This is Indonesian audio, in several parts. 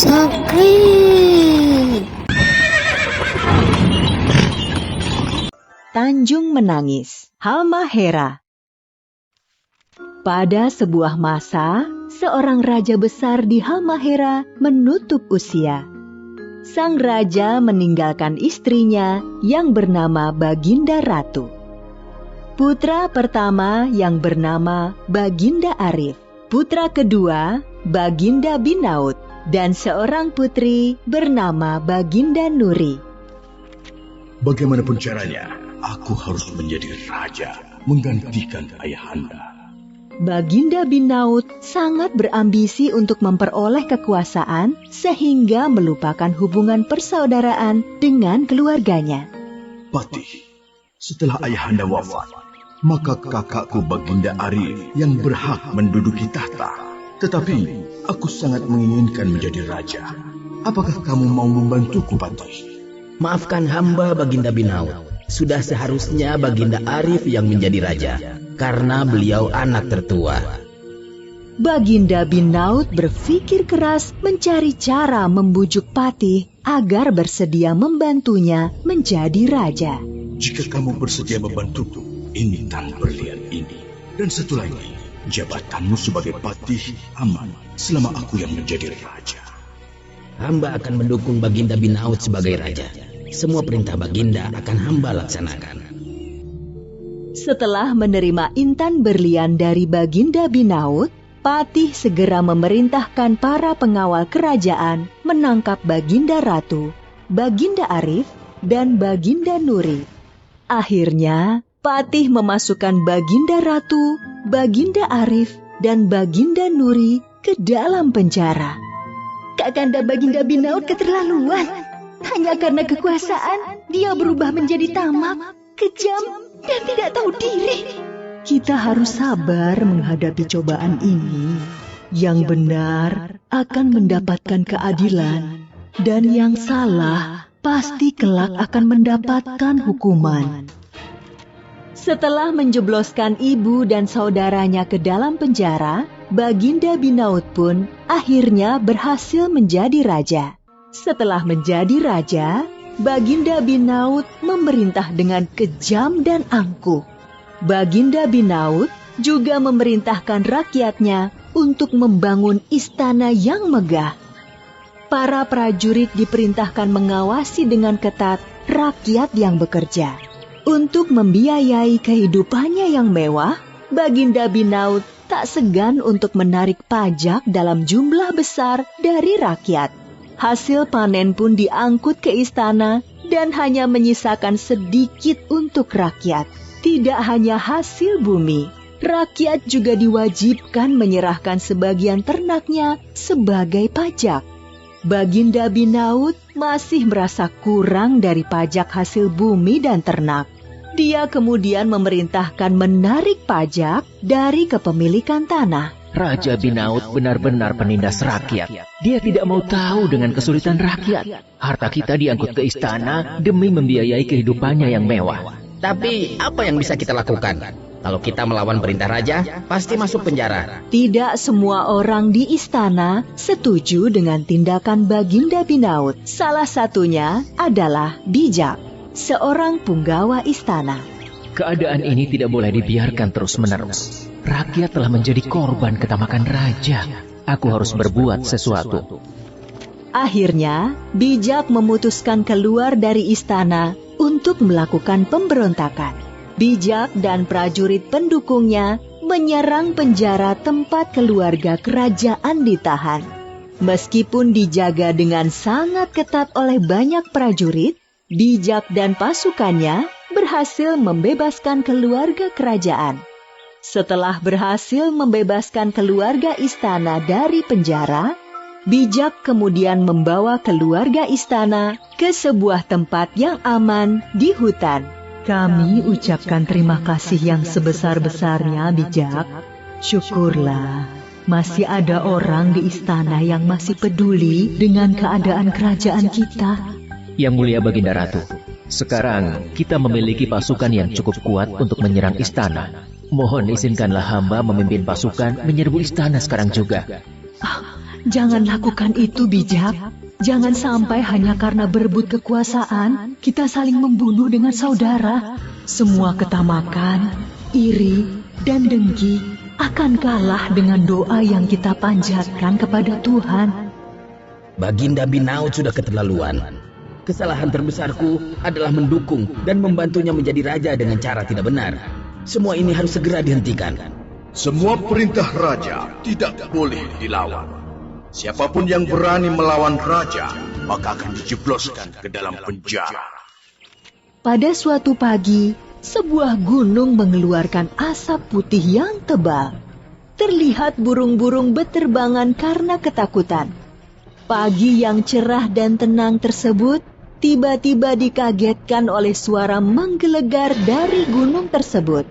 Sakri. Tanjung menangis. Halmahera. Pada sebuah masa, seorang raja besar di Halmahera menutup usia. Sang raja meninggalkan istrinya yang bernama Baginda Ratu. Putra pertama yang bernama Baginda Arif, putra kedua Baginda Binaut, dan seorang putri bernama Baginda Nuri. Bagaimanapun caranya, aku harus menjadi raja, menggantikan ayahanda. Baginda Binaut sangat berambisi untuk memperoleh kekuasaan sehingga melupakan hubungan persaudaraan dengan keluarganya. Patih, setelah ayahanda wafat, maka kakakku Baginda Arif yang berhak menduduki tahta. Tetapi aku sangat menginginkan menjadi raja. Apakah kamu mau membantuku, Patih? Maafkan hamba Baginda Binaut. Sudah seharusnya Baginda Arif yang menjadi raja, karena beliau anak tertua. Baginda Binaut berpikir keras mencari cara membujuk Patih agar bersedia membantunya menjadi raja. Jika kamu bersedia membantuku, intan berlian ini. Dan satu lagi, jabatanmu sebagai Patih aman selama aku yang menjadi raja. Hamba akan mendukung Baginda Binaut sebagai raja. Semua perintah Baginda akan hamba laksanakan. Setelah menerima intan berlian dari Baginda Binaut, Patih segera memerintahkan para pengawal kerajaan menangkap Baginda Ratu, Baginda Arif, dan Baginda Nuri. Akhirnya, Patih memasukkan Baginda Ratu, Baginda Arif, dan Baginda Nuri ke dalam penjara. Kakanda Baginda Binaut keterlaluan. Hanya karena kekuasaan, dia berubah menjadi tamak, kejam, dan tidak tahu diri. Kita harus sabar menghadapi cobaan ini. Yang benar akan mendapatkan keadilan, dan yang salah pasti kelak akan mendapatkan hukuman. Setelah menjebloskan ibu dan saudaranya ke dalam penjara, Baginda Binaut pun akhirnya berhasil menjadi raja. Setelah menjadi raja, Baginda Binaut memerintah dengan kejam dan angkuh. Baginda Binaut juga memerintahkan rakyatnya untuk membangun istana yang megah. Para prajurit diperintahkan mengawasi dengan ketat rakyat yang bekerja. Untuk membiayai kehidupannya yang mewah, Baginda Binaut tak segan untuk menarik pajak dalam jumlah besar dari rakyat. Hasil panen pun diangkut ke istana dan hanya menyisakan sedikit untuk rakyat. Tidak hanya hasil bumi, rakyat juga diwajibkan menyerahkan sebagian ternaknya sebagai pajak. Baginda Binaut masih merasa kurang dari pajak hasil bumi dan ternak. Dia kemudian memerintahkan menarik pajak dari kepemilikan tanah. Raja Binaut benar-benar penindas rakyat. Dia tidak mau tahu dengan kesulitan rakyat. Harta kita diangkut ke istana demi membiayai kehidupannya yang mewah. Tapi apa yang bisa kita lakukan? Kalau kita melawan perintah raja, pasti masuk penjara. Tidak semua orang di istana setuju dengan tindakan Baginda Binaut. Salah satunya adalah Bijak, seorang punggawa istana. Keadaan ini tidak boleh dibiarkan terus-menerus. Rakyat telah menjadi korban ketamakan raja. Aku harus berbuat sesuatu. Akhirnya, Bijak memutuskan keluar dari istana untuk melakukan pemberontakan. Bijak dan prajurit pendukungnya menyerang penjara tempat keluarga kerajaan ditahan. Meskipun dijaga dengan sangat ketat oleh banyak prajurit, Bijak dan pasukannya berhasil membebaskan keluarga kerajaan. Setelah berhasil membebaskan keluarga istana dari penjara, Bijak kemudian membawa keluarga istana ke sebuah tempat yang aman di hutan. Kami ucapkan terima kasih yang sebesar-besarnya, Bijak. Syukurlah, masih ada orang di istana yang masih peduli dengan keadaan kerajaan kita. Yang mulia Baginda Ratu, sekarang kita memiliki pasukan yang cukup kuat untuk menyerang istana. Mohon izinkanlah hamba memimpin pasukan menyerbu istana sekarang juga. Jangan lakukan itu, bijak. Jangan sampai hanya karena berebut kekuasaan, kita saling membunuh dengan saudara. Semua ketamakan, iri, dan dengki akan kalah dengan doa yang kita panjatkan kepada Tuhan. Baginda Binaut sudah keterlaluan. Kesalahan terbesarku adalah mendukung dan membantunya menjadi raja dengan cara tidak benar. Semua ini harus segera dihentikan. Semua perintah raja tidak boleh dilawan. Siapapun yang berani melawan raja, maka akan dijebloskan ke dalam penjara. Pada suatu pagi, sebuah gunung mengeluarkan asap putih yang tebal. Terlihat burung-burung beterbangan karena ketakutan. Pagi yang cerah dan tenang tersebut tiba-tiba dikagetkan oleh suara menggelegar dari gunung tersebut.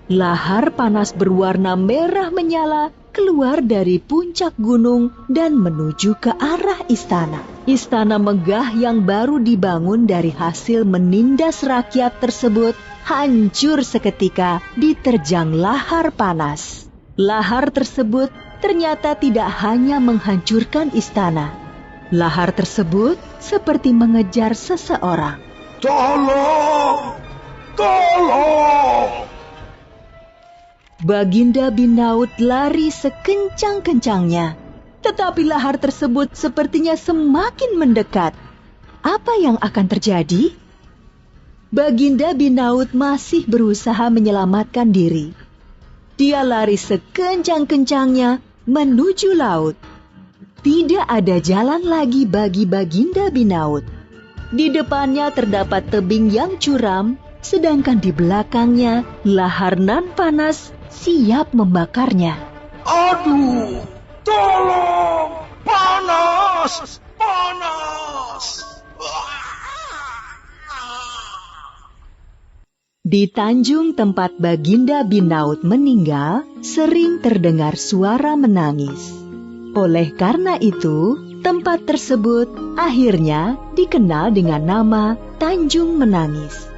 Lahar panas berwarna merah menyala keluar dari puncak gunung dan menuju ke arah istana. Istana megah yang baru dibangun dari hasil menindas rakyat tersebut hancur seketika diterjang lahar panas. Lahar tersebut ternyata tidak hanya menghancurkan istana. Lahar tersebut seperti mengejar seseorang. Tolong! Tolong! Baginda Binaut lari sekencang-kencangnya, tetapi lahar tersebut sepertinya semakin mendekat. Apa yang akan terjadi? Baginda Binaut masih berusaha menyelamatkan diri. Dia lari sekencang-kencangnya menuju laut. Tidak ada jalan lagi bagi Baginda Binaut. Di depannya terdapat tebing yang curam, sedangkan di belakangnya lahar nan panas siap membakarnya. Aduh! Tolong! Panas! Panas! Di Tanjung tempat Baginda Binaut meninggal, sering terdengar suara menangis. Oleh karena itu, tempat tersebut akhirnya dikenal dengan nama Tanjung Menangis.